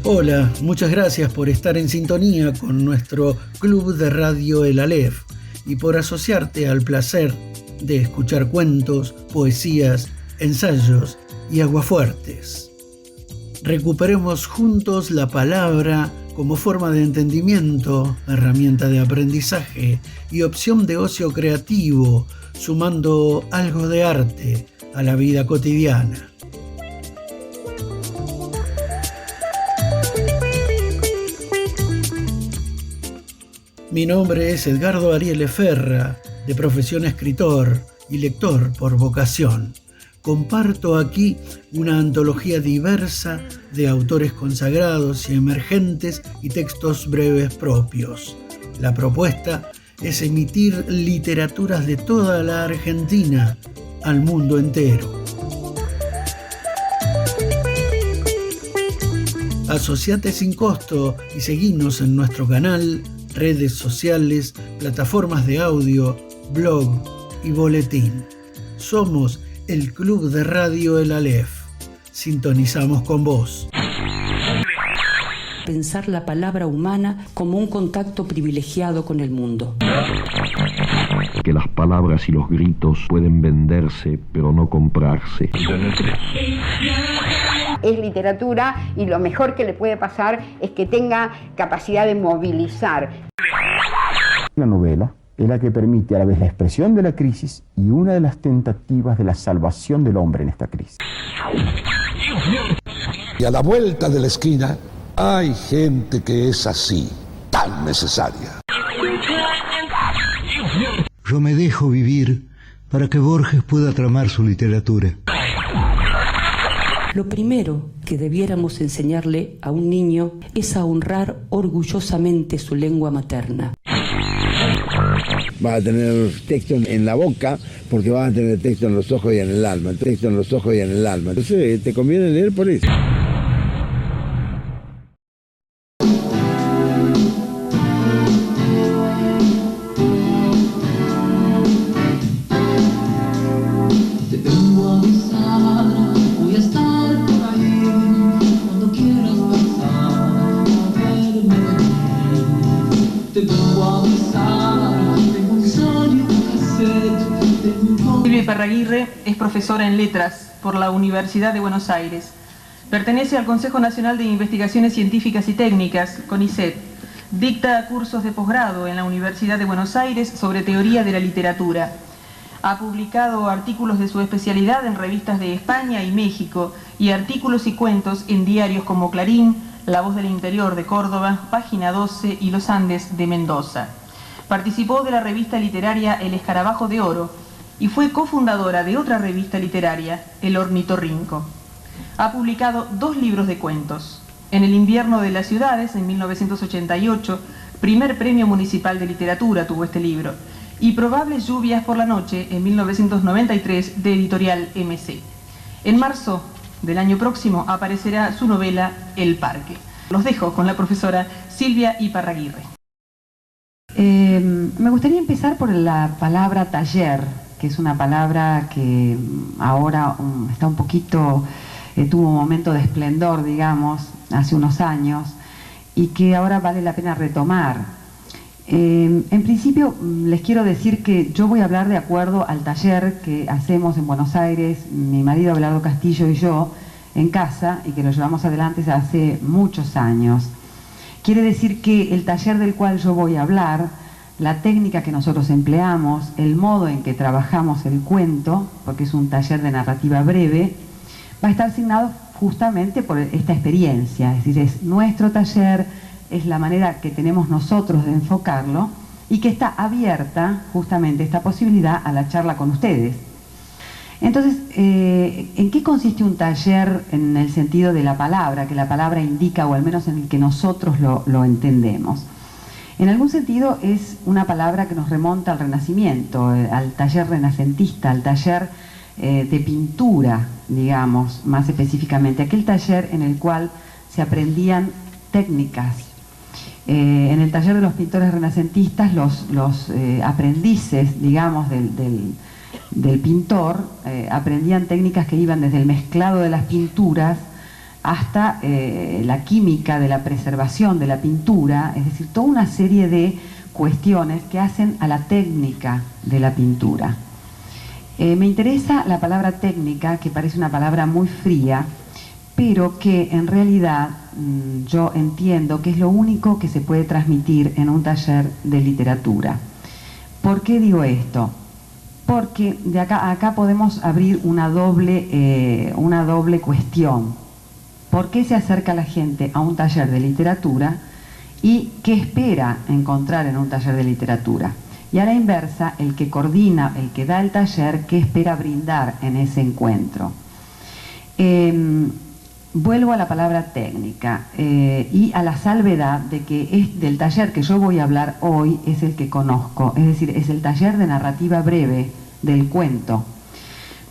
Hola, muchas gracias por estar en sintonía con nuestro Club de Radio El Aleph y por asociarte al placer de escuchar cuentos, poesías, ensayos y aguafuertes. Recuperemos juntos la palabra como forma de entendimiento, herramienta de aprendizaje y opción de ocio creativo, sumando algo de arte a la vida cotidiana. Mi nombre es Edgardo Ariel Ferra, de profesión escritor y lector por vocación. Comparto aquí una antología diversa de autores consagrados y emergentes y textos breves propios. La propuesta es emitir literaturas de toda la Argentina al mundo entero. Asociate sin costo y seguinos en nuestro canal, redes sociales, plataformas de audio, blog y boletín. Somos el Club de Radio El Aleph. Sintonizamos con vos. Pensar la palabra humana como un contacto privilegiado con el mundo. Que las palabras y los gritos pueden venderse, pero no comprarse. Es literatura y lo mejor que le puede pasar es que tenga capacidad de movilizar. La novela es la que permite a la vez la expresión de la crisis y una de las tentativas de la salvación del hombre en esta crisis. Y a la vuelta de la esquina hay gente que es así, tan necesaria. Yo me dejo vivir para que Borges pueda tramar su literatura. Lo primero que debiéramos enseñarle a un niño es a honrar orgullosamente su lengua materna. Va a tener texto en la boca porque va a tener texto en los ojos y en el alma. Texto en los ojos y en el alma. Entonces te conviene leer por eso. Silvia Iparraguirre es profesora en Letras por la Universidad de Buenos Aires. Pertenece al Consejo Nacional de Investigaciones Científicas y Técnicas, CONICET. Dicta cursos de posgrado en la Universidad de Buenos Aires sobre teoría de la literatura. Ha publicado artículos de su especialidad en revistas de España y México y artículos y cuentos en diarios como Clarín, La Voz del Interior de Córdoba, Página 12 y Los Andes de Mendoza. Participó de la revista literaria El Escarabajo de Oro y fue cofundadora de otra revista literaria, El Ornitorrinco. Ha publicado 2 libros de cuentos. En el invierno de las ciudades, en 1988, primer premio municipal de literatura tuvo este libro, y Probables lluvias por la noche, en 1993, de Editorial MC. En marzo del año próximo aparecerá su novela El Parque. Los dejo con la profesora Silvia Iparraguirre. Me gustaría empezar por la palabra taller, que es una palabra que ahora está un poquito, tuvo un momento de esplendor, digamos, hace unos años, y que ahora vale la pena retomar. En principio les quiero decir que yo voy a hablar de acuerdo al taller que hacemos en Buenos Aires, mi marido Abelardo Castillo y yo, en casa, y que lo llevamos adelante desde hace muchos años. Quiere decir que el taller del cual yo voy a hablar, la técnica que nosotros empleamos, el modo en que trabajamos el cuento, porque es un taller de narrativa breve, va a estar asignado justamente por esta experiencia. Es decir, es nuestro taller, es la manera que tenemos nosotros de enfocarlo y que está abierta justamente esta posibilidad a la charla con ustedes. Entonces, ¿en qué consiste un taller en el sentido de la palabra, que la palabra indica, o al menos en el que nosotros lo entendemos? En algún sentido es una palabra que nos remonta al Renacimiento, al taller renacentista, al taller de pintura, digamos, más específicamente, aquel taller en el cual se aprendían técnicas. En el taller de los pintores renacentistas, los aprendices, digamos, del pintor, aprendían técnicas que iban desde el mezclado de las pinturas, hasta la química de la preservación de la pintura, es decir, toda una serie de cuestiones que hacen a la técnica de la pintura. Me interesa la palabra técnica, que parece una palabra muy fría, pero que en realidad yo entiendo que es lo único que se puede transmitir en un taller de literatura. ¿Por qué digo esto? Porque de acá podemos abrir una doble cuestión. ¿Por qué se acerca la gente a un taller de literatura y qué espera encontrar en un taller de literatura? Y a la inversa, el que coordina, el que da el taller, ¿qué espera brindar en ese encuentro? Vuelvo a la palabra técnica y a la salvedad de que del taller que yo voy a hablar hoy es el que conozco, es decir, es el taller de narrativa breve del cuento,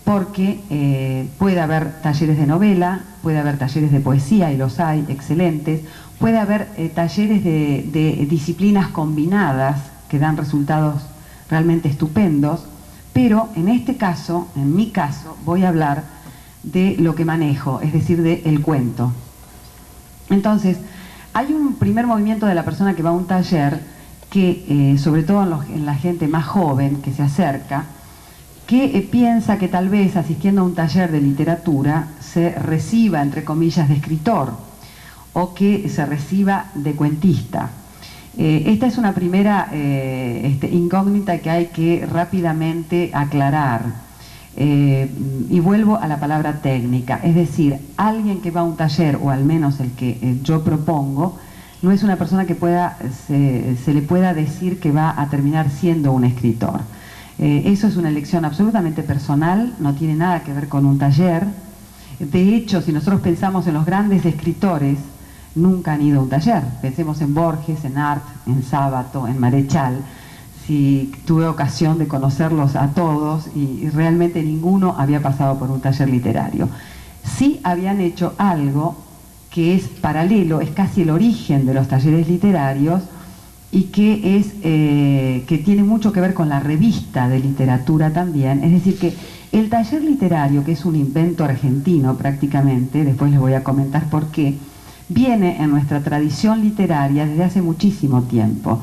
porque puede haber talleres de novela, puede haber talleres de poesía, y los hay, excelentes, puede haber talleres de disciplinas combinadas que dan resultados realmente estupendos, pero en este caso, en mi caso, voy a hablar de lo que manejo, es decir, del cuento. Entonces, hay un primer movimiento de la persona que va a un taller que, sobre todo en la gente más joven que se acerca, que piensa que tal vez asistiendo a un taller de literatura se reciba, entre comillas, de escritor o que se reciba de cuentista. Esta es una primera incógnita que hay que rápidamente aclarar. Y vuelvo a la palabra técnica, es decir, alguien que va a un taller, o al menos el que yo propongo, no es una persona que se le pueda decir que va a terminar siendo un escritor. Eso es una elección absolutamente personal, no tiene nada que ver con un taller. De hecho, si nosotros pensamos en los grandes escritores, nunca han ido a un taller. Pensemos en Borges, en Art, en Sábato, en Marechal. Si tuve ocasión de conocerlos a todos y realmente ninguno había pasado por un taller literario. Sí habían hecho algo que es paralelo, es casi el origen de los talleres literarios y que tiene mucho que ver con la revista de literatura también. Es decir, que el taller literario, que es un invento argentino prácticamente, después les voy a comentar por qué, viene en nuestra tradición literaria desde hace muchísimo tiempo.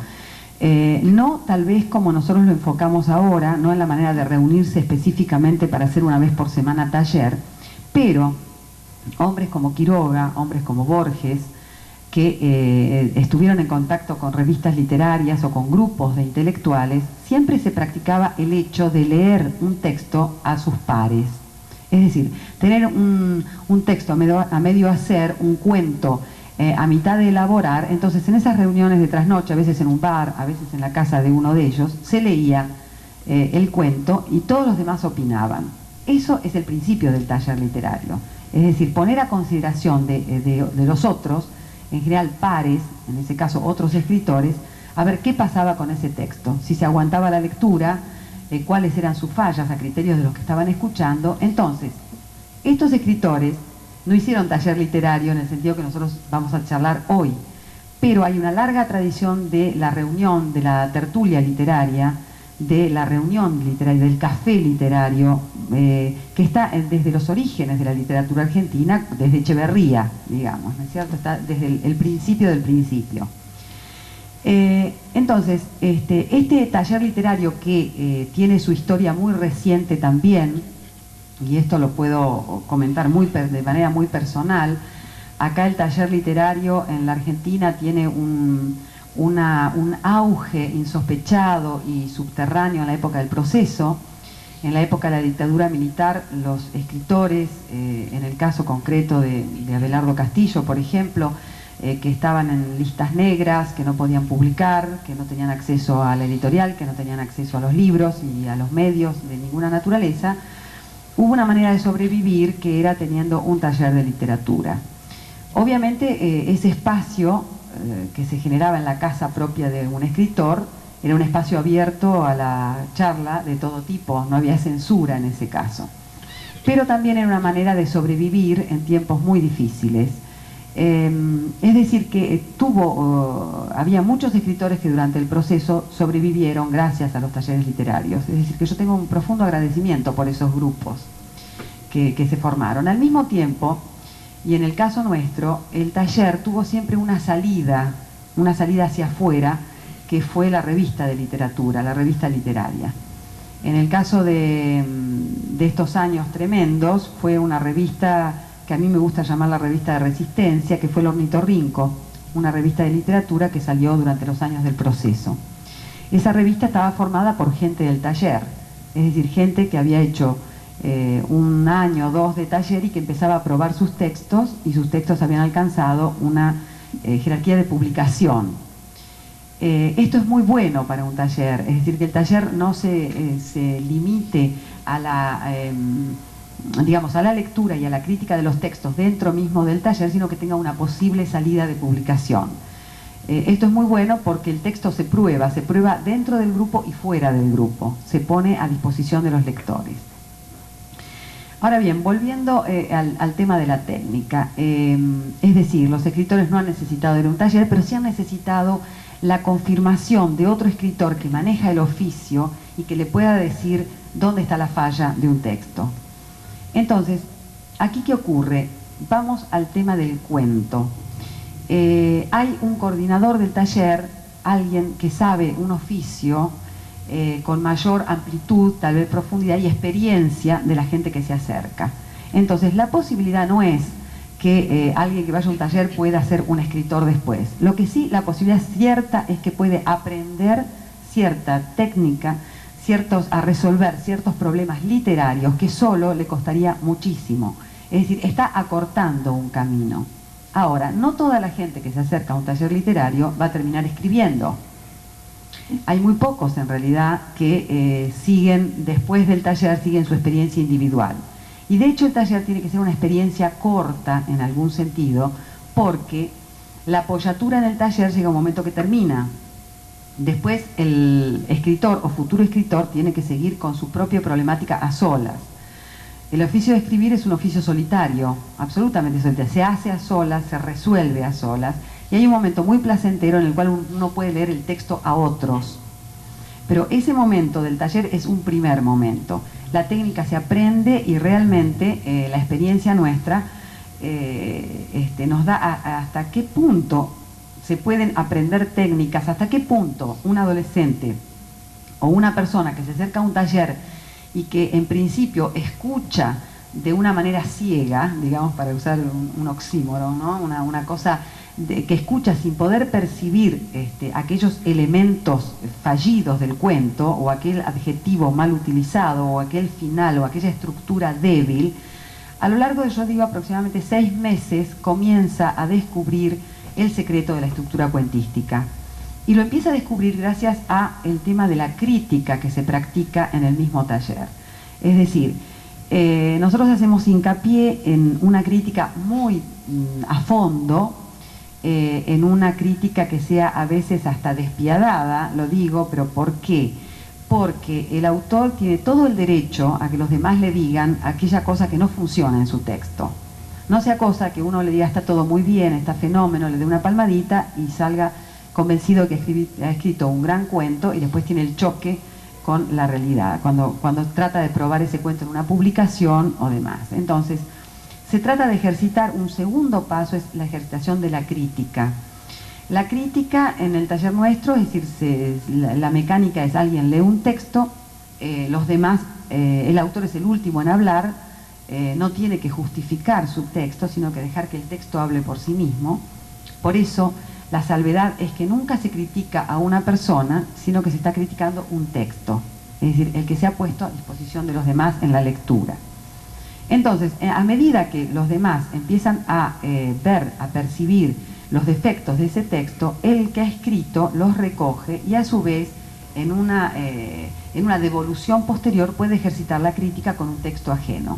No tal vez como nosotros lo enfocamos ahora, no en la manera de reunirse específicamente para hacer una vez por semana taller, pero hombres como Quiroga, hombres como Borges, que estuvieron en contacto con revistas literarias o con grupos de intelectuales, siempre se practicaba el hecho de leer un texto a sus pares. Es decir, tener un texto a medio hacer, un cuento a mitad de elaborar. Entonces en esas reuniones de trasnoche, a veces en un bar, a veces en la casa de uno de ellos, se leía el cuento y todos los demás opinaban. Eso es el principio del taller literario, es decir, poner a consideración de los otros, en general pares, en ese caso otros escritores, a ver qué pasaba con ese texto, si se aguantaba la lectura, cuáles eran sus fallas a criterios de los que estaban escuchando. Entonces, estos escritores no hicieron taller literario en el sentido que nosotros vamos a charlar hoy, pero hay una larga tradición de la reunión, de la tertulia literaria, de la reunión literaria, del café literario, que está desde los orígenes de la literatura argentina, desde Echeverría, digamos, ¿no es cierto? Está desde el principio del principio. Entonces, este taller literario que tiene su historia muy reciente también, y esto lo puedo comentar de manera muy personal, acá el taller literario en la Argentina tiene un auge insospechado y subterráneo en la época del Proceso. En la época de la dictadura militar, los escritores, en el caso concreto de Abelardo Castillo, por ejemplo, que estaban en listas negras, que no podían publicar, que no tenían acceso a la editorial, que no tenían acceso a los libros y a los medios de ninguna naturaleza, hubo una manera de sobrevivir que era teniendo un taller de literatura. Obviamente ese espacio que se generaba en la casa propia de un escritor era un espacio abierto a la charla de todo tipo, no había censura en ese caso. Pero también era una manera de sobrevivir en tiempos muy difíciles. Es decir, que había muchos escritores que durante el proceso sobrevivieron gracias a los talleres literarios. Es decir, que yo tengo un profundo agradecimiento por esos grupos que se formaron. Al mismo tiempo, Y en el caso nuestro, el taller tuvo siempre una salida hacia afuera, que fue la revista de literatura, la revista literaria. En el caso de estos años tremendos, fue una revista que a mí me gusta llamar la revista de resistencia, que fue el Ornitorrinco, una revista de literatura que salió durante los años del proceso. Esa revista estaba formada por gente del taller, es decir, gente que había hecho un año o dos de taller y que empezaba a probar sus textos, y sus textos habían alcanzado una jerarquía de publicación. Esto es muy bueno para un taller, es decir, que el taller no se limite a la, digamos, a la lectura y a la crítica de los textos dentro mismo del taller, sino que tenga una posible salida de publicación. Esto es muy bueno porque el texto se prueba dentro del grupo y fuera del grupo, se pone a disposición de los lectores. Ahora bien, volviendo al tema de la técnica, es decir, los escritores no han necesitado ir a un taller, pero sí han necesitado la confirmación de otro escritor que maneja el oficio y que le pueda decir dónde está la falla de un texto. Entonces, ¿aquí qué ocurre? Vamos al tema del cuento. Hay un coordinador del taller, alguien que sabe un oficio con mayor amplitud, tal vez profundidad y experiencia de la gente que se acerca. Entonces, la posibilidad no es que alguien que vaya a un taller pueda ser un escritor después. Lo que sí, la posibilidad cierta es que puede aprender cierta técnica, a resolver ciertos problemas literarios que solo le costaría muchísimo. Es decir, está acortando un camino. Ahora, no toda la gente que se acerca a un taller literario va a terminar escribiendo. Hay muy pocos en realidad que siguen, después del taller, siguen su experiencia individual. Y de hecho el taller tiene que ser una experiencia corta en algún sentido, porque la apoyatura en el taller llega un momento que termina. Después el escritor o futuro escritor tiene que seguir con su propia problemática a solas. El oficio de escribir es un oficio solitario, absolutamente solitario. Se hace a solas, se resuelve a solas, y hay un momento muy placentero en el cual uno puede leer el texto a otros. Pero ese momento del taller es un primer momento. La técnica se aprende y realmente la experiencia nuestra nos da hasta qué punto se pueden aprender técnicas, hasta qué punto un adolescente o una persona que se acerca a un taller y que en principio escucha de una manera ciega, digamos, para usar un oxímoron, ¿no? Una cosa que escucha sin poder percibir aquellos elementos fallidos del cuento, o aquel adjetivo mal utilizado, o aquel final, o aquella estructura débil, a lo largo de, yo digo, aproximadamente 6 meses, comienza a descubrir el secreto de la estructura cuentística. Y lo empieza a descubrir gracias al tema de la crítica que se practica en el mismo taller. Es decir, nosotros hacemos hincapié en una crítica muy a fondo, en una crítica que sea a veces hasta despiadada, lo digo, pero ¿por qué? Porque el autor tiene todo el derecho a que los demás le digan aquella cosa que no funciona en su texto. No sea cosa que uno le diga está todo muy bien, está fenómeno, le dé una palmadita y salga convencido de que ha escrito un gran cuento y después tiene el choque con la realidad, cuando trata de probar ese cuento en una publicación o demás. Entonces, se trata de ejercitar un segundo paso, es la ejercitación de la crítica. La crítica en el taller nuestro, es decir, la mecánica es alguien lee un texto, los demás, el autor es el último en hablar, no tiene que justificar su texto, sino que dejar que el texto hable por sí mismo. Por eso, la salvedad es que nunca se critica a una persona, sino que se está criticando un texto, es decir, el que se ha puesto a disposición de los demás en la lectura. Entonces, a medida que los demás empiezan a ver, a percibir los defectos de ese texto, el que ha escrito los recoge y a su vez, en una devolución posterior, puede ejercitar la crítica con un texto ajeno.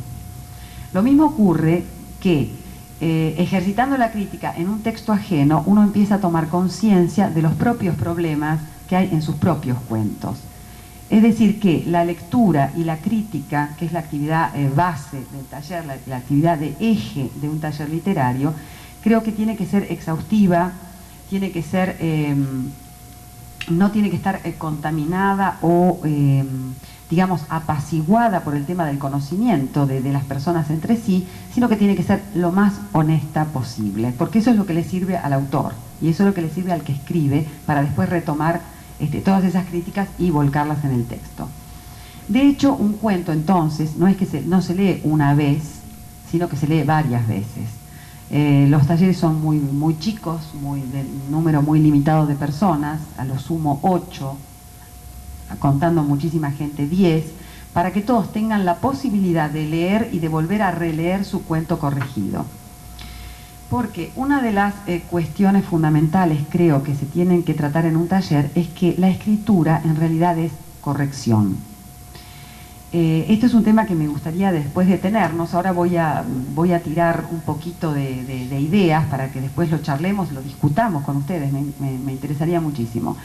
Lo mismo ocurre que, ejercitando la crítica en un texto ajeno, uno empieza a tomar conciencia de los propios problemas que hay en sus propios cuentos. Es decir, que la lectura y la crítica, que es la actividad base del taller, la actividad de eje de un taller literario, creo que tiene que ser exhaustiva, tiene que ser, no tiene que estar contaminada o digamos, apaciguada por el tema del conocimiento de las personas entre sí, sino que tiene que ser lo más honesta posible, porque eso es lo que le sirve al autor y eso es lo que le sirve al que escribe para después retomar todas esas críticas y volcarlas en el texto. De hecho, un cuento entonces no es que no se lee una vez, sino que se lee varias veces. Los talleres son muy chicos, de número muy limitado de personas, a lo sumo 8, contando muchísima gente 10, para que todos tengan la posibilidad de leer y de volver a releer su cuento corregido. Porque una de las cuestiones fundamentales, creo, que se tienen que tratar en un taller es que la escritura en realidad es corrección. Este es un tema que me gustaría después detenernos. Ahora voy a tirar un poquito de ideas para que después lo charlemos, lo discutamos con ustedes, me interesaría muchísimo.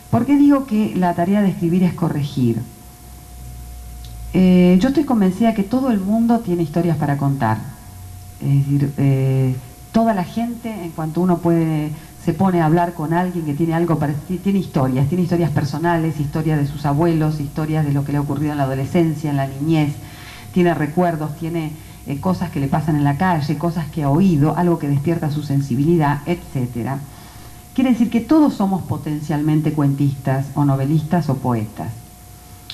¿Por qué digo que la tarea de escribir es corregir? Yo estoy convencida que todo el mundo tiene historias para contar. Es decir, toda la gente, en cuanto uno se pone a hablar con alguien que tiene algo para decir, tiene historias personales, historias de sus abuelos, historias de lo que le ha ocurrido en la adolescencia, en la niñez, tiene recuerdos, tiene cosas que le pasan en la calle, cosas que ha oído, algo que despierta su sensibilidad, etc. Quiere decir que todos somos potencialmente cuentistas o novelistas o poetas.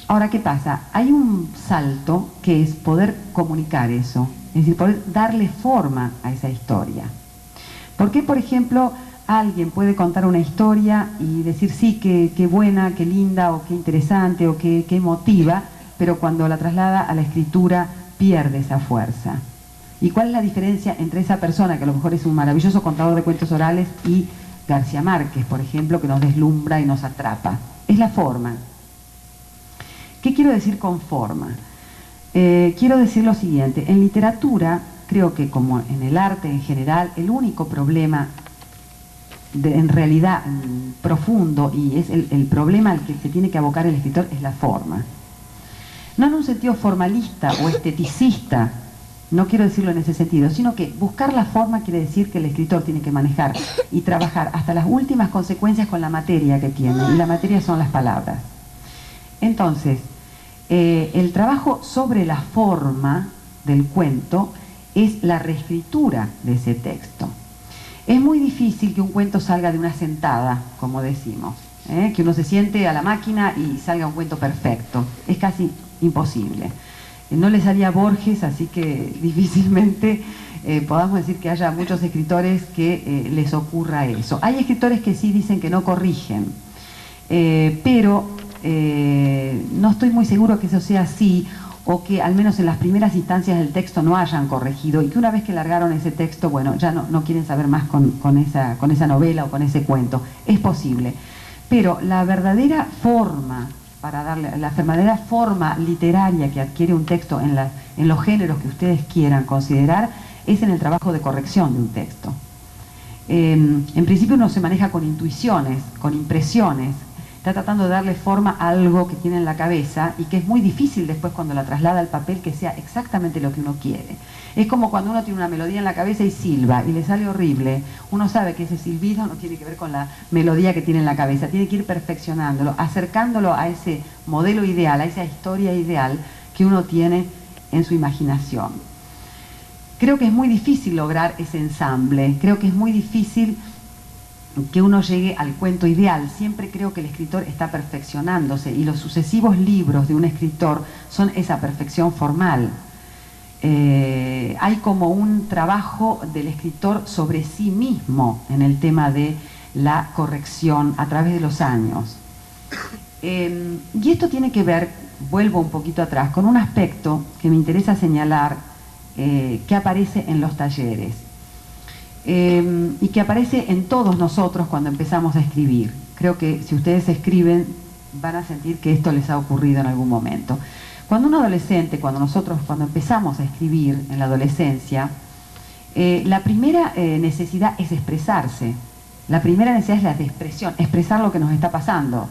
Ahora, ¿qué pasa? Hay un salto que es poder comunicar eso, es decir, poder darle forma a esa historia. ¿Por qué, por ejemplo, alguien puede contar una historia y decir sí, qué buena, qué linda, o qué interesante, o qué emotiva, pero cuando la traslada a la escritura pierde esa fuerza? ¿Y cuál es la diferencia entre esa persona, que a lo mejor es un maravilloso contador de cuentos orales, y García Márquez, por ejemplo, que nos deslumbra y nos atrapa? Es la forma. ¿Qué quiero decir con forma? Quiero decir lo siguiente: en literatura, creo que como en el arte en general, el único problema en realidad profundo, y es el problema al que se tiene que abocar el escritor, es la forma. No en un sentido formalista o esteticista, no quiero decirlo en ese sentido, sino que buscar la forma quiere decir que el escritor tiene que manejar y trabajar hasta las últimas consecuencias con la materia que tiene, y la materia son las palabras. Entonces, el trabajo sobre la forma del cuento es la reescritura de ese texto. Es muy difícil que un cuento salga de una sentada, como decimos, que uno se siente a la máquina y salga un cuento perfecto. Es casi imposible. No le salía a Borges, así que difícilmente podamos decir que haya muchos escritores que les ocurra eso. Hay escritores que sí dicen que no corrigen, pero no estoy muy seguro que eso sea así, o que al menos en las primeras instancias del texto no hayan corregido, y que una vez que largaron ese texto, bueno, ya no quieren saber más con esa novela o con ese cuento. Es posible. Pero la verdadera forma, la verdadera forma literaria que adquiere un texto en los géneros que ustedes quieran considerar, es en el trabajo de corrección de un texto. En principio uno se maneja con intuiciones, con impresiones, está tratando de darle forma a algo que tiene en la cabeza y que es muy difícil después, cuando la traslada al papel, que sea exactamente lo que uno quiere. Es como cuando uno tiene una melodía en la cabeza y silba y le sale horrible. Uno sabe que ese silbido no tiene que ver con la melodía que tiene en la cabeza, tiene que ir perfeccionándolo, acercándolo a ese modelo ideal, a esa historia ideal que uno tiene en su imaginación. Creo que es muy difícil lograr ese ensamble, creo que es muy difícil que uno llegue al cuento ideal. Siempre creo que el escritor está perfeccionándose, y los sucesivos libros de un escritor son esa perfección formal. Hay como un trabajo del escritor sobre sí mismo en el tema de la corrección a través de los años. Y esto tiene que ver, vuelvo un poquito atrás, con un aspecto que me interesa señalar, que aparece en los talleres. Y que aparece en todos nosotros cuando empezamos a escribir. Creo que si ustedes escriben van a sentir que esto les ha ocurrido en algún momento. Cuando un adolescente, cuando empezamos a escribir en la adolescencia, la primera necesidad es expresarse. La primera necesidad es la de expresión, expresar lo que nos está pasando.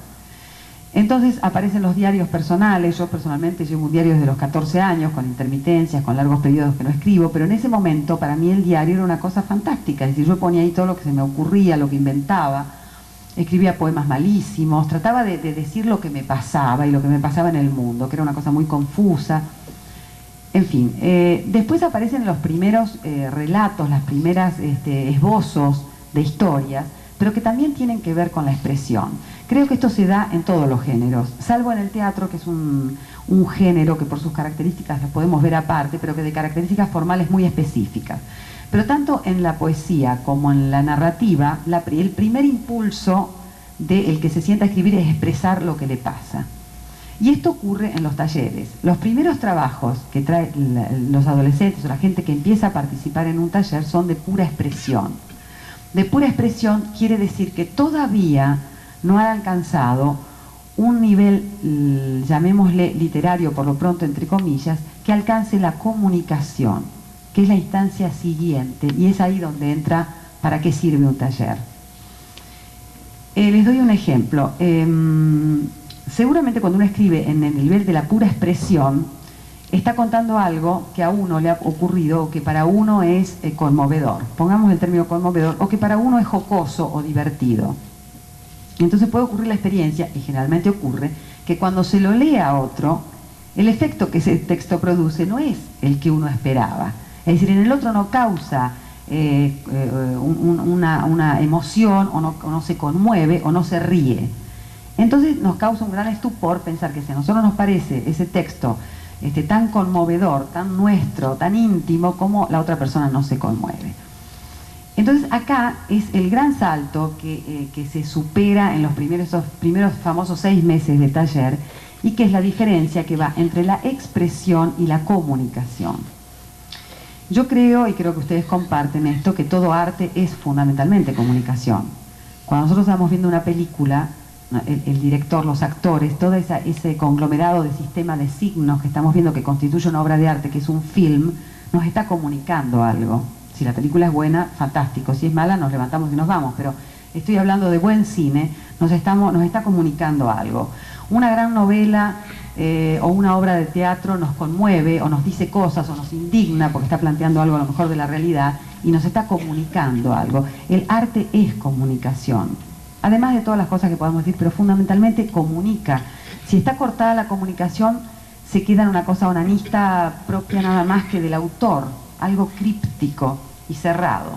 Entonces aparecen los diarios personales. Yo personalmente llevo un diario desde los 14 años, con intermitencias, con largos periodos que no escribo, pero en ese momento para mí el diario era una cosa fantástica. Es decir, yo ponía ahí todo lo que se me ocurría, lo que inventaba. escribía poemas malísimos, trataba de decir lo que me pasaba y lo que me pasaba en el mundo, que era una cosa muy confusa. En fin, después aparecen los primeros relatos, las primeras esbozos de historias, pero que también tienen que ver con la expresión. Creo que esto se da en todos los géneros, salvo en el teatro, que es un género que por sus características lo podemos ver aparte, pero que de características formales muy específicas. Pero tanto en la poesía como en la narrativa, el primer impulso del que se sienta a escribir es expresar lo que le pasa. Y esto ocurre en los talleres. Los primeros trabajos que traen los adolescentes o la gente que empieza a participar en un taller son de pura expresión. De pura expresión quiere decir que todavía no han alcanzado un nivel, llamémosle literario por lo pronto, entre comillas, que alcance la comunicación, que es la instancia siguiente, y es ahí donde entra para qué sirve un taller. Les doy un ejemplo. Seguramente cuando uno escribe en el nivel de la pura expresión, está contando algo que a uno le ha ocurrido o que para uno es conmovedor. Pongamos el término conmovedor, o que para uno es jocoso o divertido. Entonces puede ocurrir la experiencia, y generalmente ocurre, que cuando se lo lee a otro, el efecto que ese texto produce no es el que uno esperaba. Es decir, en el otro no causa una emoción, o no se conmueve, o no se ríe. Entonces nos causa un gran estupor pensar que si a nosotros nos parece ese texto tan conmovedor, tan nuestro, tan íntimo, como la otra persona no se conmueve. Entonces acá es el gran salto que se supera en esos primeros famosos 6 meses de taller, y que es la diferencia que va entre la expresión y la comunicación. Yo creo, y creo que ustedes comparten esto, que todo arte es fundamentalmente comunicación. Cuando nosotros estamos viendo una película, el director, los actores, todo ese conglomerado de sistema de signos que estamos viendo que constituye una obra de arte, que es un film, nos está comunicando algo. Si la película es buena, fantástico. Si es mala, nos levantamos y nos vamos. Pero estoy hablando de buen cine, nos está comunicando algo. Una gran novela o una obra de teatro nos conmueve o nos dice cosas o nos indigna porque está planteando algo a lo mejor de la realidad y nos está comunicando algo. El arte es comunicación. Además de todas las cosas que podemos decir, pero fundamentalmente comunica. Si está cortada la comunicación, se queda en una cosa onanista propia nada más que del autor, algo críptico y cerrado.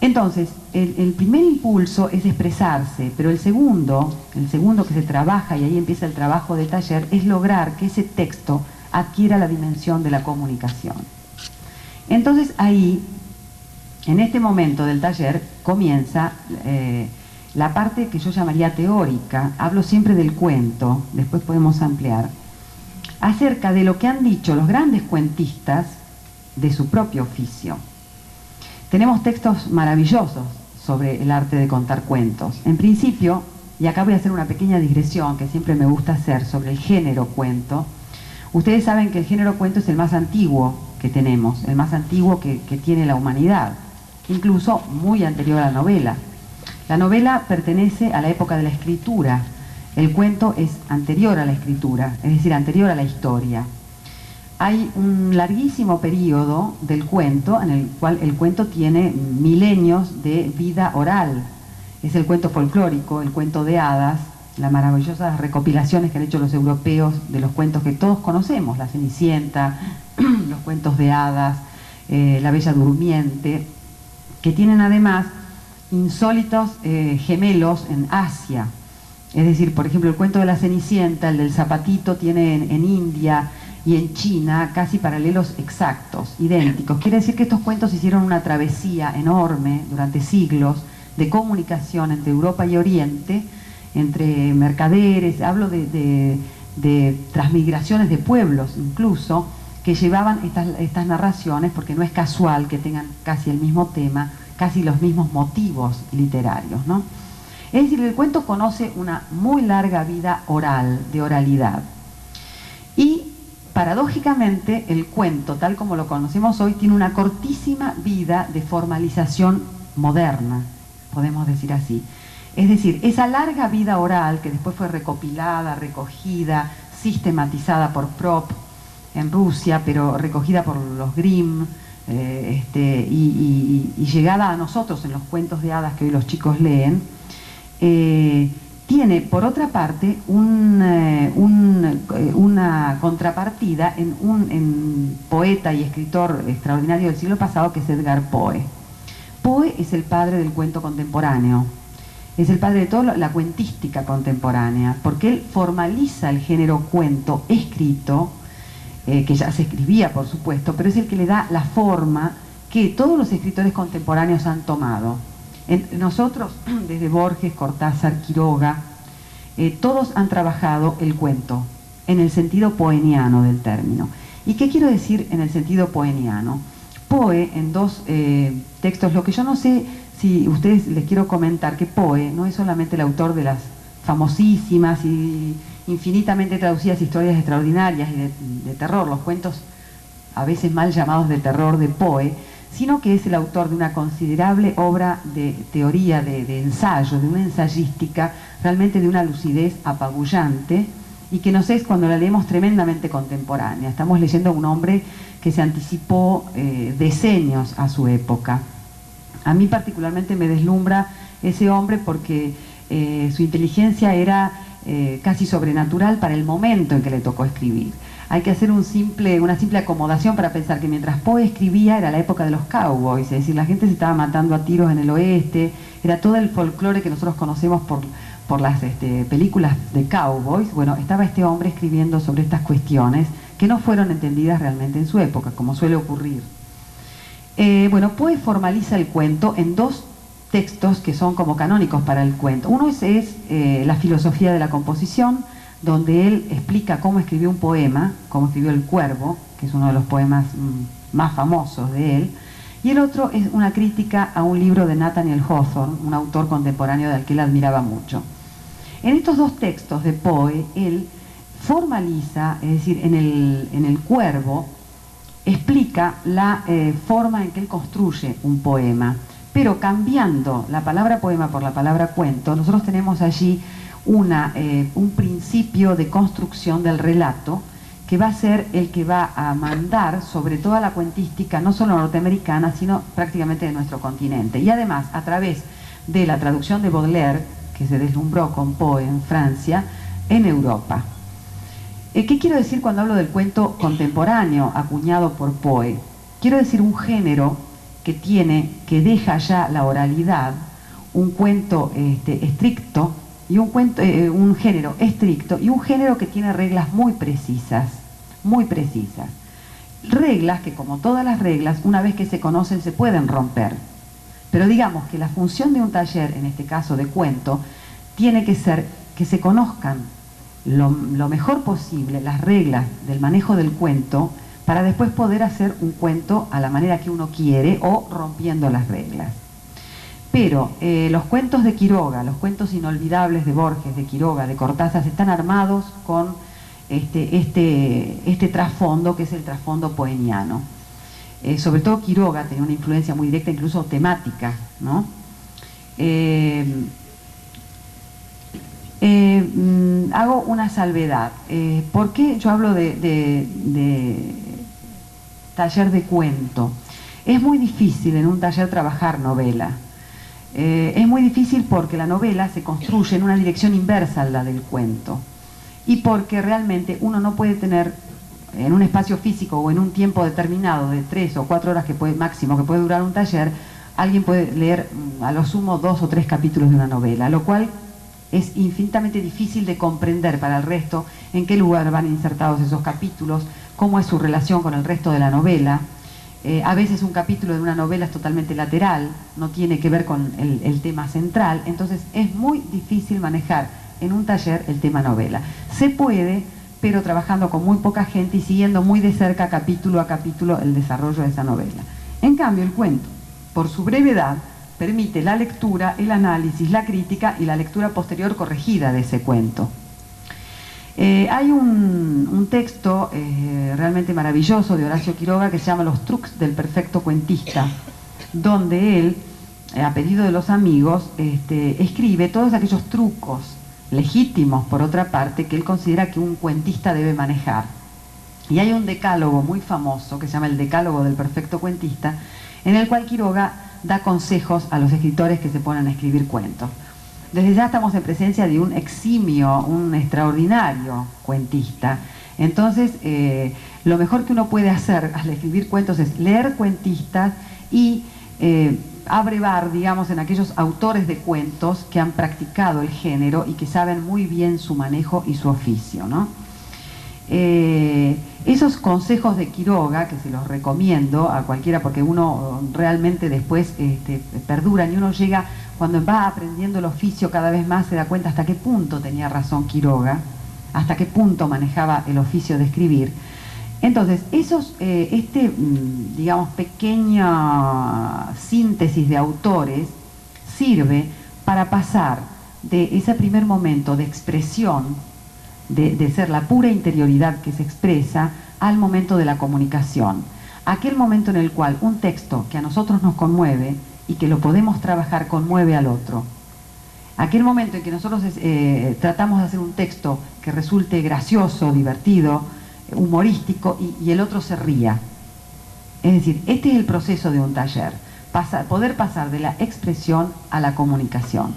Entonces, el primer impulso es expresarse, pero el segundo que se trabaja, y ahí empieza el trabajo de taller, es lograr que ese texto adquiera la dimensión de la comunicación. Entonces ahí, en este momento del taller, comienza la parte que yo llamaría teórica. Hablo siempre del cuento, después podemos ampliar, acerca de lo que han dicho los grandes cuentistas de su propio oficio. Tenemos textos maravillosos sobre el arte de contar cuentos. En principio, y acá voy a hacer una pequeña digresión que siempre me gusta hacer sobre el género cuento. Ustedes saben que el género cuento es el más antiguo que tenemos, el más antiguo que tiene la humanidad, incluso muy anterior a la novela. La novela pertenece a la época de la escritura, el cuento es anterior a la escritura, es decir, anterior a la historia. Hay un larguísimo periodo del cuento en el cual el cuento tiene milenios de vida oral. Es el cuento folclórico, el cuento de hadas, las maravillosas recopilaciones que han hecho los europeos de los cuentos que todos conocemos, la Cenicienta, los cuentos de hadas, la Bella Durmiente, que tienen además insólitos gemelos en Asia. Es decir, por ejemplo, el cuento de la Cenicienta, el del zapatito, tiene en India y en China casi paralelos exactos, idénticos. Quiere decir que estos cuentos hicieron una travesía enorme durante siglos de comunicación entre Europa y Oriente, entre mercaderes, hablo de transmigraciones de pueblos incluso, que llevaban estas narraciones, porque no es casual que tengan casi el mismo tema, casi los mismos motivos literarios, ¿no? Es decir, el cuento conoce una muy larga vida oral, de oralidad. Y paradójicamente, el cuento, tal como lo conocemos hoy, tiene una cortísima vida de formalización moderna, podemos decir así. Es decir, esa larga vida oral, que después fue recopilada, recogida, sistematizada por Prop en Rusia, pero recogida por los Grimm, y llegada a nosotros en los cuentos de hadas que hoy los chicos leen, tiene, por otra parte, una contrapartida en un poeta y escritor extraordinario del siglo pasado, que es Edgar Poe. Poe es el padre del cuento contemporáneo, es el padre de toda la cuentística contemporánea, porque él formaliza el género cuento escrito, que ya se escribía, por supuesto, pero es el que le da la forma que todos los escritores contemporáneos han tomado. Nosotros, desde Borges, Cortázar, Quiroga, todos han trabajado el cuento en el sentido poeniano del término. ¿Y qué quiero decir en el sentido poeniano? Poe, en dos textos, lo que yo no sé si ustedes les quiero comentar, que Poe no es solamente el autor de las famosísimas y infinitamente traducidas historias extraordinarias y de terror, los cuentos a veces mal llamados de terror de Poe, sino que es el autor de una considerable obra de teoría, de ensayo, de una ensayística, realmente de una lucidez apabullante, y que nos es, cuando la leemos, tremendamente contemporánea. Estamos leyendo a un hombre que se anticipó decenios a su época. A mí particularmente me deslumbra ese hombre porque su inteligencia era casi sobrenatural para el momento en que le tocó escribir. Hay que hacer una simple acomodación para pensar que mientras Poe escribía era la época de los cowboys, es decir, la gente se estaba matando a tiros en el oeste, era todo el folclore que nosotros conocemos por las películas de cowboys. Bueno, estaba este hombre escribiendo sobre estas cuestiones que no fueron entendidas realmente en su época, como suele ocurrir. Bueno, Poe formaliza el cuento en dos textos que son como canónicos para el cuento. Uno es la filosofía de la composición, donde él explica cómo escribió un poema, cómo escribió El Cuervo, que es uno de los poemas más famosos de él, y el otro es una crítica a un libro de Nathaniel Hawthorne, un autor contemporáneo del que él admiraba mucho. En estos dos textos de Poe, él formaliza, es decir, en el Cuervo, explica la forma en que él construye un poema, pero cambiando la palabra poema por la palabra cuento, nosotros tenemos allí un principio de construcción del relato que va a ser el que va a mandar sobre toda la cuentística, no solo norteamericana, sino prácticamente de nuestro continente. Y además, a través de la traducción de Baudelaire, que se deslumbró con Poe en Francia, en Europa. ¿Qué quiero decir cuando hablo del cuento contemporáneo acuñado por Poe? Quiero decir un género que deja ya la oralidad, un cuento estricto, y un género estricto y un género que tiene reglas muy precisas, reglas que, como todas las reglas, una vez que se conocen se pueden romper, pero digamos que la función de un taller, en este caso de cuento, tiene que ser que se conozcan lo mejor posible las reglas del manejo del cuento, para después poder hacer un cuento a la manera que uno quiere o rompiendo las reglas. Pero los cuentos de Quiroga, los cuentos inolvidables de Borges, de Quiroga, de Cortázar, están armados con este trasfondo, que es el trasfondo poeniano. Sobre todo Quiroga tenía una influencia muy directa, incluso temática, ¿no? Hago una salvedad. ¿Por qué yo hablo de taller de cuento? Es muy difícil en un taller trabajar novela. Es muy difícil porque la novela se construye en una dirección inversa a la del cuento, y porque realmente uno no puede tener en un espacio físico o en un tiempo determinado de 3 o 4 horas máximo que puede durar un taller, alguien puede leer a lo sumo 2 o 3 capítulos de una novela, lo cual es infinitamente difícil de comprender para el resto en qué lugar van insertados esos capítulos, cómo es su relación con el resto de la novela. A veces un capítulo de una novela es totalmente lateral, no tiene que ver con el tema central, entonces es muy difícil manejar en un taller el tema novela. Se puede, pero trabajando con muy poca gente y siguiendo muy de cerca, capítulo a capítulo, el desarrollo de esa novela. En cambio, el cuento, por su brevedad, permite la lectura, el análisis, la crítica y la lectura posterior corregida de ese cuento. Hay un texto realmente maravilloso de Horacio Quiroga que se llama Los trucs del perfecto cuentista, donde él, a pedido de los amigos, escribe todos aquellos trucos legítimos, por otra parte, que él considera que un cuentista debe manejar. Y hay un decálogo muy famoso que se llama el Decálogo del perfecto cuentista, en el cual Quiroga da consejos a los escritores que se ponen a escribir cuentos. desde ya estamos en presencia de un eximio, un extraordinario cuentista. Entonces, lo mejor que uno puede hacer al escribir cuentos es leer cuentistas y abrevar, digamos, en aquellos autores de cuentos que han practicado el género y que saben muy bien su manejo y su oficio, ¿no? Esos consejos de Quiroga, que se los recomiendo a cualquiera porque uno realmente después perduran y uno llega, cuando va aprendiendo el oficio cada vez más, se da cuenta hasta qué punto tenía razón Quiroga, hasta qué punto manejaba el oficio de escribir. Entonces, digamos, pequeña síntesis de autores sirve para pasar de ese primer momento de expresión, de ser la pura interioridad que se expresa, al momento de la comunicación. Aquel momento en el cual un texto que a nosotros nos conmueve y que lo podemos trabajar conmueve al otro. Aquel momento en que nosotros tratamos de hacer un texto que resulte gracioso, divertido, humorístico y el otro se ría. Es decir, este es el proceso de un taller, poder pasar de la expresión a la comunicación.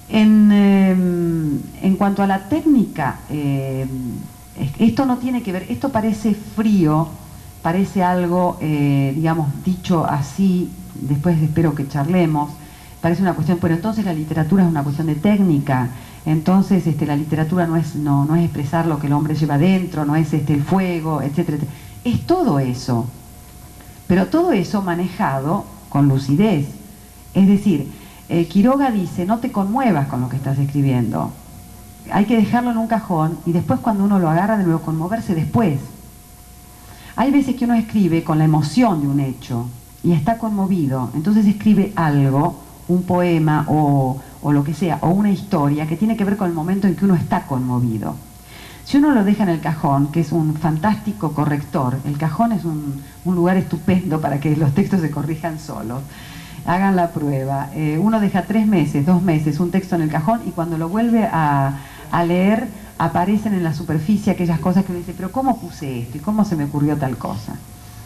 En cuanto a la técnica, esto no tiene que ver, esto parece frío, parece algo, digamos, dicho así, después espero que charlemos, parece una cuestión, pero entonces la literatura es una cuestión de técnica. Entonces la literatura no es expresar lo que el hombre lleva dentro, no es el fuego, etcétera, etcétera. Es todo eso, pero todo eso manejado con lucidez. Es decir, Quiroga dice, no te conmuevas con lo que estás escribiendo. Hay que dejarlo en un cajón y después cuando uno lo agarra de nuevo, conmoverse después. Hay veces que uno escribe con la emoción de un hecho y está conmovido, entonces escribe algo, un poema o lo que sea, o una historia que tiene que ver con el momento en que uno está conmovido. Si uno lo deja en el cajón, que es un fantástico corrector, el cajón es un lugar estupendo para que los textos se corrijan solos. Hagan la prueba. Uno deja 3 meses, 2 meses un texto en el cajón y cuando lo vuelve a leer aparecen en la superficie aquellas cosas que uno dice, pero ¿cómo puse esto? ¿Y cómo se me ocurrió tal cosa?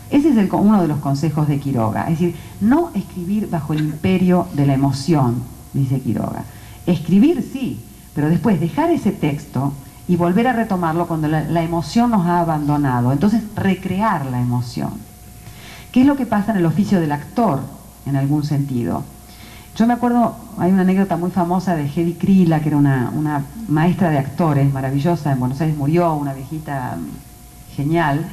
Ese es uno de los consejos de Quiroga. Es decir, no escribir bajo el imperio de la emoción, dice Quiroga. Escribir sí, pero después dejar ese texto y volver a retomarlo cuando la emoción nos ha abandonado. Entonces, recrear la emoción. ¿Qué es lo que pasa en el oficio del actor, en algún sentido? Yo me acuerdo, hay una anécdota muy famosa de Hedy Krila, que era una maestra de actores maravillosa, en Buenos Aires murió, una viejita genial,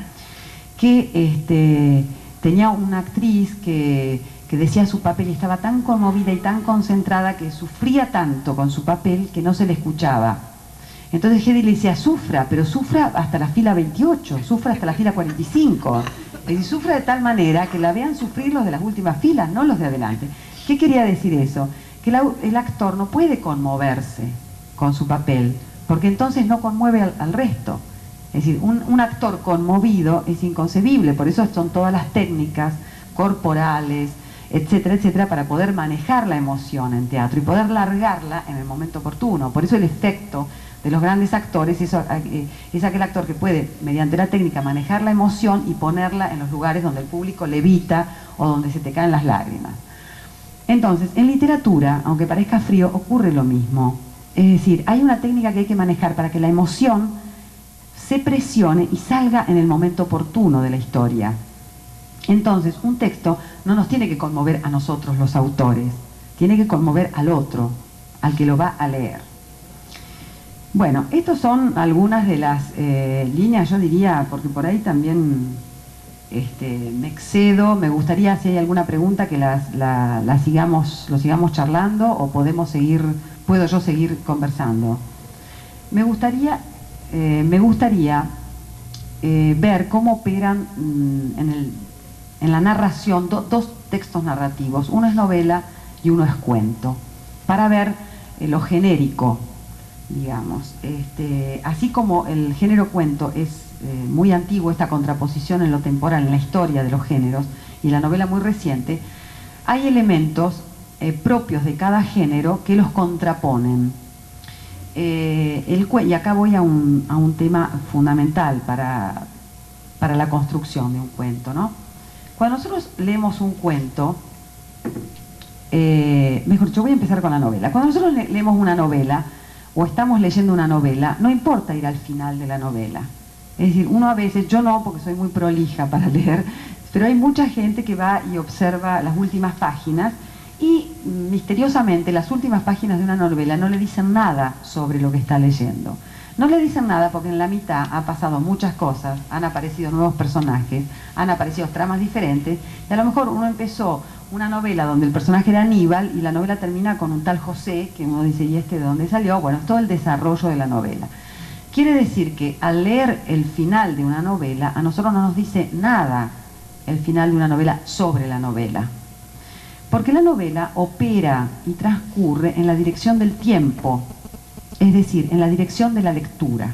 que tenía una actriz que decía su papel y estaba tan conmovida y tan concentrada que sufría tanto con su papel que no se le escuchaba. Entonces Hedy le decía, sufra, pero sufra hasta la fila 28, sufra hasta la fila 45. Es decir, sufra de tal manera que la vean sufrir los de las últimas filas, no los de adelante. ¿Qué quería decir eso? Que el actor no puede conmoverse con su papel, porque entonces no conmueve al resto. Es decir, un actor conmovido es inconcebible, por eso son todas las técnicas corporales, etcétera, etcétera, para poder manejar la emoción en teatro y poder largarla en el momento oportuno. Por eso el efecto de los grandes actores es aquel actor que puede, mediante la técnica, manejar la emoción y ponerla en los lugares donde el público levita o donde se te caen las lágrimas. Entonces, en literatura, aunque parezca frío, ocurre lo mismo. Es decir, hay una técnica que hay que manejar para que la emoción se presione y salga en el momento oportuno de la historia. Entonces, un texto no nos tiene que conmover a nosotros los autores, tiene que conmover al otro, al que lo va a leer. Bueno, estas son algunas de las líneas, yo diría, porque por ahí también me excedo. Me gustaría, si hay alguna pregunta, que lo sigamos charlando o puedo yo seguir conversando. Me gustaría ver cómo operan en la narración dos textos narrativos. Uno es novela y uno es cuento, para ver lo genérico, digamos. Así como el género cuento es muy antiguo, esta contraposición en lo temporal, en la historia de los géneros, y la novela muy reciente, hay elementos propios de cada género que los contraponen. Y acá voy a un tema fundamental para la construcción de un cuento, ¿no? Cuando nosotros leemos un cuento, mejor dicho, voy a empezar con la novela. Cuando nosotros leemos una novela o estamos leyendo una novela, no importa ir al final de la novela. Es decir, uno a veces, yo no, porque soy muy prolija para leer, pero hay mucha gente que va y observa las últimas páginas y misteriosamente las últimas páginas de una novela no le dicen nada sobre lo que está leyendo. No le dicen nada porque en la mitad han pasado muchas cosas, han aparecido nuevos personajes, han aparecido tramas diferentes, y a lo mejor uno empezó una novela donde el personaje era Aníbal y la novela termina con un tal José, que uno dice, ¿y este de dónde salió? Bueno, es todo el desarrollo de la novela. Quiere decir que al leer el final de una novela, a nosotros no nos dice nada el final de una novela sobre la novela. Porque la novela opera y transcurre en la dirección del tiempo, es decir, en la dirección de la lectura.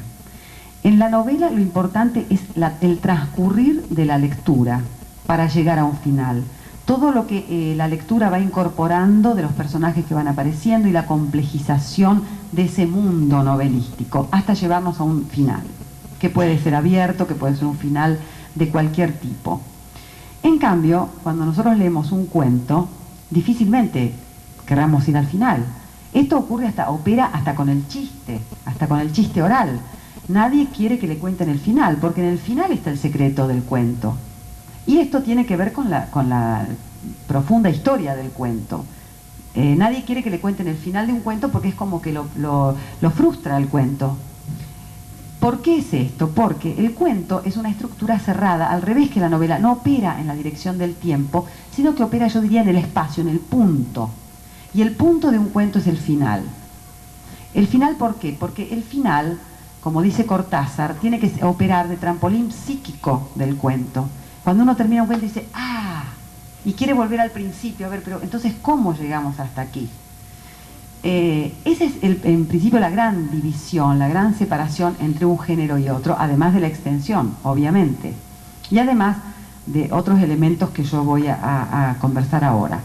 En la novela lo importante es el transcurrir de la lectura para llegar a un final. Todo lo que la lectura va incorporando de los personajes que van apareciendo y la complejización de ese mundo novelístico hasta llevarnos a un final, que puede ser abierto, que puede ser un final de cualquier tipo. En cambio, cuando nosotros leemos un cuento, difícilmente querramos ir al final. Esto opera hasta con el chiste oral. Nadie quiere que le cuenten el final, porque en el final está el secreto del cuento. Y esto tiene que ver con la profunda historia del cuento. Nadie quiere que le cuenten el final de un cuento porque es como que lo frustra el cuento. ¿Por qué es esto? Porque el cuento es una estructura cerrada, al revés que la novela, no opera en la dirección del tiempo, sino que opera, yo diría, en el espacio, en el punto. Y el punto de un cuento es el final. ¿El final por qué? Porque el final, como dice Cortázar, tiene que operar de trampolín psíquico del cuento. Cuando uno termina un cuento dice, ¡ah! Y quiere volver al principio, a ver, pero entonces, ¿cómo llegamos hasta aquí? Esa es en principio la gran división, la gran separación entre un género y otro, además de la extensión, obviamente. Y además de otros elementos que yo voy a conversar ahora.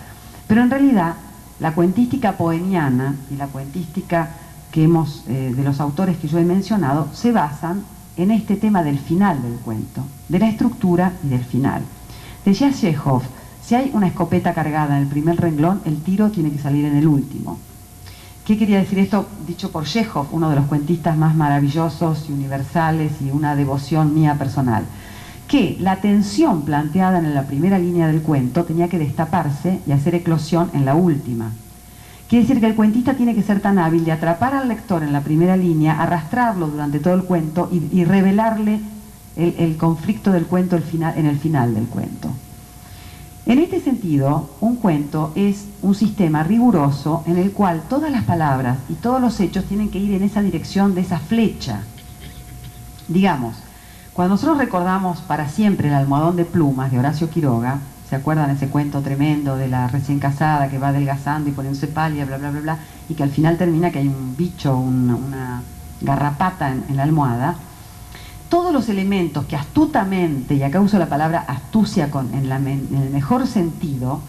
Pero en realidad, la cuentística poeniana y la cuentística que de los autores que yo he mencionado, se basan en este tema del final del cuento, de la estructura y del final. Decía Chekhov, si hay una escopeta cargada en el primer renglón, el tiro tiene que salir en el último. ¿Qué quería decir esto? Dicho por Chekhov, uno de los cuentistas más maravillosos y universales y una devoción mía personal. Que la tensión planteada en la primera línea del cuento tenía que destaparse y hacer eclosión en la última. Quiere decir que el cuentista tiene que ser tan hábil de atrapar al lector en la primera línea, arrastrarlo durante todo el cuento y revelarle el conflicto del cuento en el final del cuento. En este sentido, un cuento es un sistema riguroso en el cual todas las palabras y todos los hechos tienen que ir en esa dirección de esa flecha. Digamos, cuando nosotros recordamos para siempre El almohadón de plumas de Horacio Quiroga, ¿se acuerdan ese cuento tremendo de la recién casada que va adelgazando y poniéndose pálida, bla, bla, bla, bla, y que al final termina que hay un bicho, una garrapata en la almohada? Todos los elementos que astutamente, y acá uso la palabra astucia en el mejor sentido,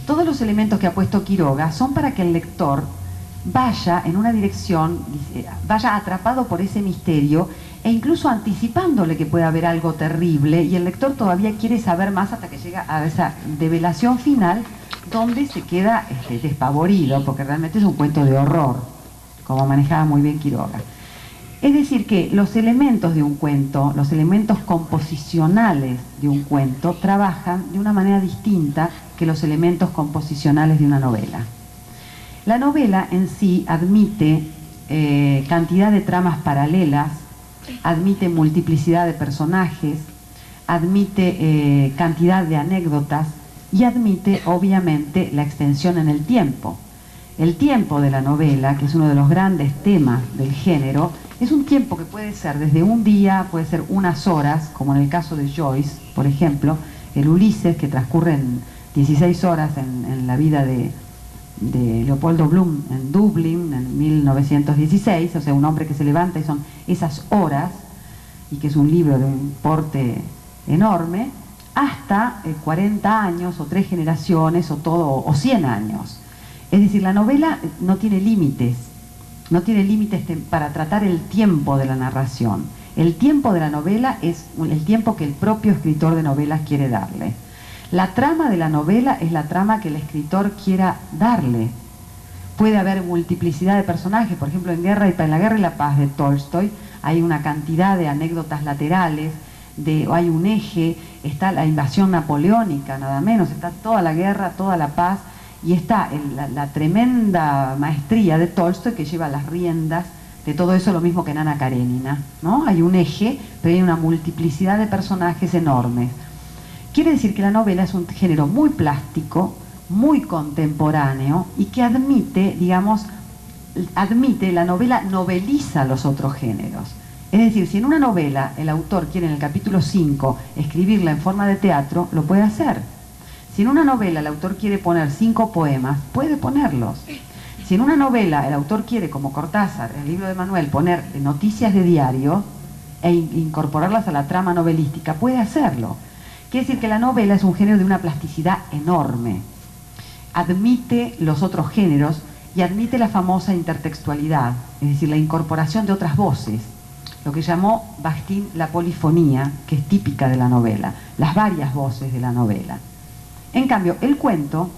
todos los elementos que ha puesto Quiroga son para que el lector vaya en una dirección, vaya atrapado por ese misterio e incluso anticipándole que puede haber algo terrible, y el lector todavía quiere saber más hasta que llega a esa develación final donde se queda despavorido, porque realmente es un cuento de horror, como manejaba muy bien Quiroga. Es decir que los elementos de un cuento, los elementos composicionales de un cuento, trabajan de una manera distinta que los elementos composicionales de una novela. La novela en sí admite cantidad de tramas paralelas, admite multiplicidad de personajes, admite cantidad de anécdotas y admite, obviamente, la extensión en el tiempo. El tiempo de la novela, que es uno de los grandes temas del género, es un tiempo que puede ser desde un día, puede ser unas horas, como en el caso de Joyce, por ejemplo, el Ulises, que transcurre en 16 horas en la vida de Leopoldo Bloom en Dublín en 1916, o sea, un hombre que se levanta y son esas horas, y que es un libro de un porte enorme, hasta 40 años, o 3 generaciones, o 100 años. Es decir, la novela no tiene límites. No tiene límites para tratar el tiempo de la narración. El tiempo de la novela es el tiempo que el propio escritor de novelas quiere darle. La trama de la novela es la trama que el escritor quiera darle. Puede haber multiplicidad de personajes, por ejemplo, en La Guerra y la Paz de Tolstoy hay una cantidad de anécdotas laterales, hay un eje, está la invasión napoleónica, nada menos, está toda la guerra, toda la paz, y está la tremenda maestría de Tolstoy que lleva las riendas de todo eso, lo mismo que en Ana Karenina, ¿no? Hay un eje, pero hay una multiplicidad de personajes enormes. Quiere decir que la novela es un género muy plástico, muy contemporáneo, y que la novela noveliza los otros géneros. Es decir, si en una novela el autor quiere en el capítulo 5 escribirla en forma de teatro, lo puede hacer. Si en una novela el autor quiere poner 5 poemas, puede ponerlos. Si en una novela el autor quiere, como Cortázar, en el libro de Manuel, poner noticias de diario e incorporarlas a la trama novelística, puede hacerlo. Quiere decir que la novela es un género de una plasticidad enorme. Admite los otros géneros y admite la famosa intertextualidad, es decir, la incorporación de otras voces, lo que llamó Bakhtin la polifonía, que es típica de la novela, las varias voces de la novela. En cambio, el cuento,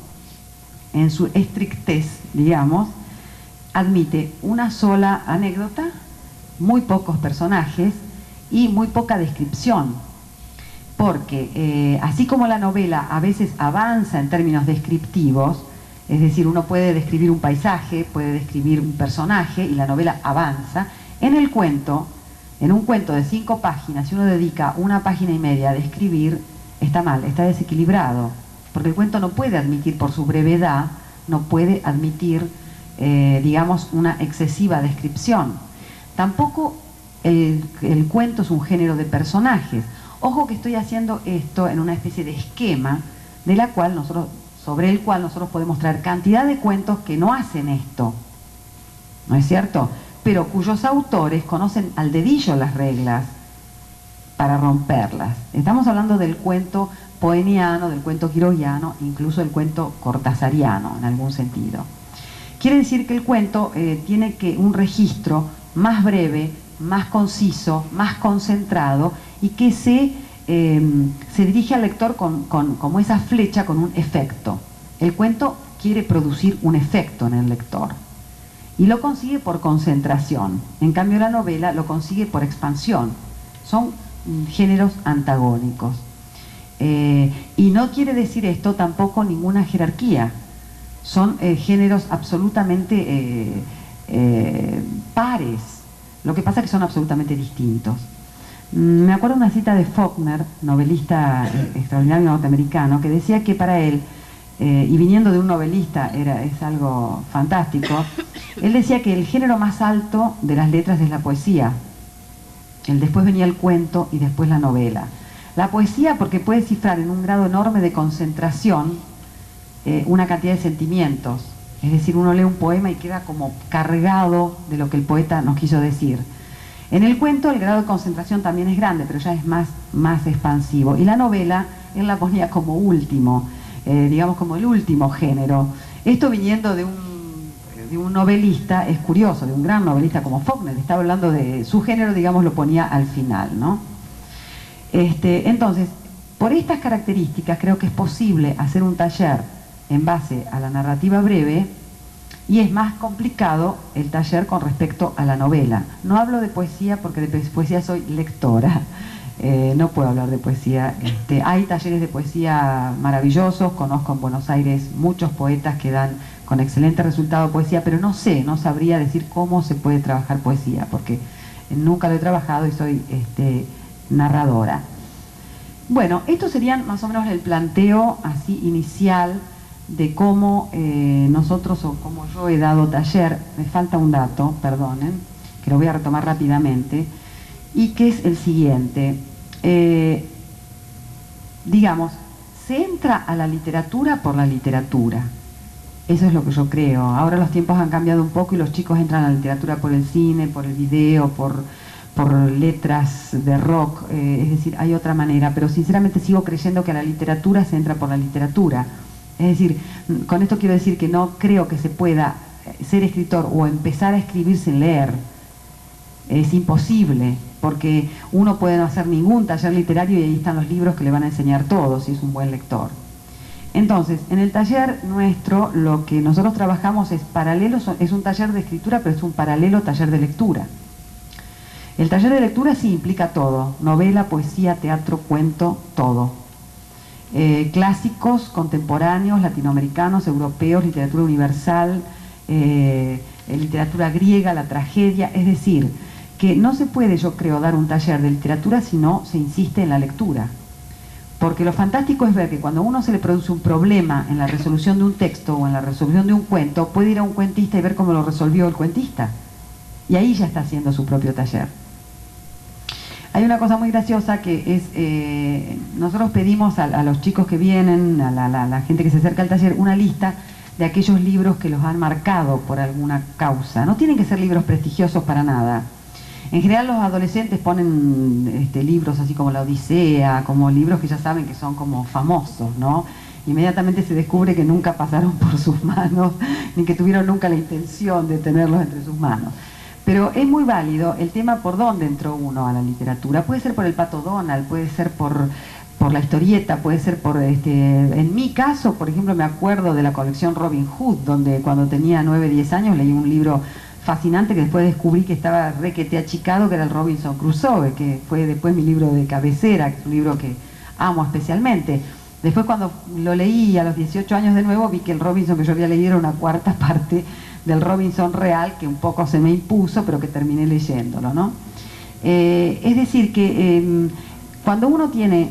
en su estrictez, digamos, admite una sola anécdota, muy pocos personajes y muy poca descripción, porque así como la novela a veces avanza en términos descriptivos, es decir, uno puede describir un paisaje, puede describir un personaje y la novela avanza, en un cuento de 5 páginas, si uno dedica 1,5 páginas a describir, está mal, está desequilibrado, porque el cuento no puede admitir, por su brevedad, no puede admitir, digamos, una excesiva descripción. Tampoco el cuento es un género de personajes. Ojo que estoy haciendo esto en una especie de esquema sobre el cual nosotros podemos traer cantidad de cuentos que no hacen esto, ¿no es cierto?, pero cuyos autores conocen al dedillo las reglas para romperlas. Estamos hablando del cuento poeniano, del cuento quiroguiano, incluso del cuento cortázariano en algún sentido. Quiere decir que el cuento tiene un registro más breve, más conciso, más concentrado, y que se dirige al lector como esa flecha con un efecto. El cuento quiere producir un efecto en el lector y lo consigue por concentración. En cambio la novela lo consigue por expansión. Son géneros antagónicos. Y no quiere decir esto tampoco ninguna jerarquía. Son géneros absolutamente pares. Lo que pasa es que son absolutamente distintos. Me acuerdo una cita de Faulkner, novelista extraordinario norteamericano, que decía que para él, y viniendo de un novelista es algo fantástico, él decía que el género más alto de las letras es la poesía. Después venía el cuento y después la novela. La poesía porque puede cifrar en un grado enorme de concentración una cantidad de sentimientos. Es decir, uno lee un poema y queda como cargado de lo que el poeta nos quiso decir. En el cuento el grado de concentración también es grande, pero ya es más expansivo. Y la novela, él la ponía como último, digamos como el último género. Esto viniendo de un novelista, es curioso, de un gran novelista como Faulkner, estaba hablando de su género, digamos, lo ponía al final, ¿no? Entonces, por estas características creo que es posible hacer un taller en base a la narrativa breve, y es más complicado el taller con respecto a la novela. No hablo de poesía porque de poesía soy lectora, no puedo hablar de poesía. Hay talleres de poesía maravillosos, conozco en Buenos Aires muchos poetas que dan con excelente resultado poesía, pero no sabría decir cómo se puede trabajar poesía, porque nunca lo he trabajado y soy narradora. Bueno, estos serían más o menos el planteo así inicial de cómo nosotros, o cómo yo he dado taller. Me falta un dato, perdonen, que lo voy a retomar rápidamente, y que es el siguiente. Digamos, se entra a la literatura por la literatura. Eso es lo que yo creo. Ahora los tiempos han cambiado un poco y los chicos entran a la literatura por el cine, por el video, por letras de rock, es decir, hay otra manera, pero sinceramente sigo creyendo que a la literatura se entra por la literatura. Es decir, con esto quiero decir que no creo que se pueda ser escritor o empezar a escribir sin leer. Es imposible, porque uno puede no hacer ningún taller literario y ahí están los libros que le van a enseñar todo, si es un buen lector. Entonces, en el taller nuestro, lo que nosotros trabajamos es paralelo, es un taller de escritura, pero es un paralelo taller de lectura. El taller de lectura sí implica todo: novela, poesía, teatro, cuento, todo. Clásicos, contemporáneos, latinoamericanos, europeos, literatura universal, literatura griega, la tragedia. Es decir, que no se puede, yo creo, dar un taller de literatura si no se insiste en la lectura. Porque lo fantástico es ver que cuando a uno se le produce un problema en la resolución de un texto o en la resolución de un cuento, puede ir a un cuentista y ver cómo lo resolvió el cuentista. Y ahí ya está haciendo su propio taller. Hay una cosa muy graciosa que es, nosotros pedimos a los chicos que vienen, a la gente que se acerca al taller, una lista de aquellos libros que los han marcado por alguna causa. No tienen que ser libros prestigiosos para nada. En general los adolescentes ponen libros así como La Odisea, como libros que ya saben que son como famosos, ¿no? Inmediatamente se descubre que nunca pasaron por sus manos, ni que tuvieron nunca la intención de tenerlos entre sus manos. Pero es muy válido el tema por dónde entró uno a la literatura. Puede ser por el Pato Donald, puede ser por la historieta, puede ser por... En mi caso, por ejemplo, me acuerdo de la colección Robin Hood, donde cuando tenía 9, 10 años leí un libro fascinante que después descubrí que estaba requete achicado, que era el Robinson Crusoe, que fue después mi libro de cabecera, que es un libro que amo especialmente. Después, cuando lo leí a los 18 años de nuevo, vi que el Robinson que yo había leído era una cuarta parte del Robinson real, que un poco se me impuso, pero que terminé leyéndolo, ¿no? Es decir, que cuando uno tiene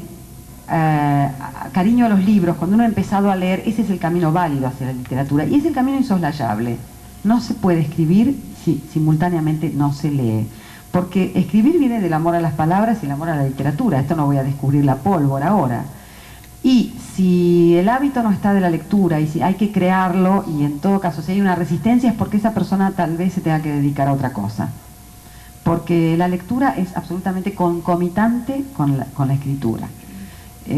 cariño a los libros, cuando uno ha empezado a leer, ese es el camino válido hacia la literatura, y es el camino insoslayable. No se puede escribir si simultáneamente no se lee, porque escribir viene del amor a las palabras y el amor a la literatura. Esto no voy a descubrir la pólvora ahora. Y si el hábito no está de la lectura, y si hay que crearlo, y en todo caso si hay una resistencia, es porque esa persona tal vez se tenga que dedicar a otra cosa. Porque la lectura es absolutamente concomitante con la escritura.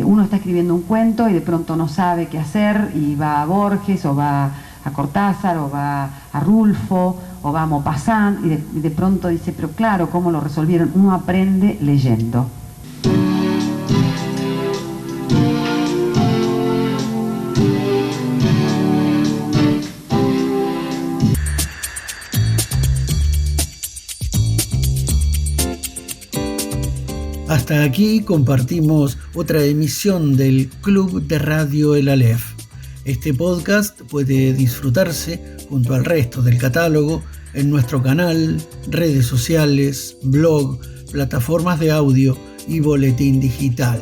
Uno está escribiendo un cuento y de pronto no sabe qué hacer, y va a Borges, o va a Cortázar, o va a Rulfo, o va a Maupassant, y de pronto dice, pero claro, ¿cómo lo resolvieron? Uno aprende leyendo. Hasta aquí compartimos otra emisión del Club de Radio El Aleph. Este podcast puede disfrutarse junto al resto del catálogo en nuestro canal, redes sociales, blog, plataformas de audio y boletín digital.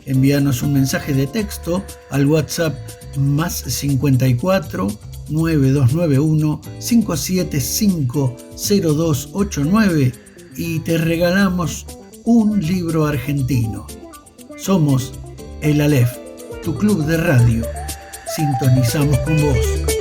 Envíanos un mensaje de texto al WhatsApp +54 9291 575 0289 y te regalamos un libro argentino. Somos El Aleph, tu club de radio. Sintonizamos con vos.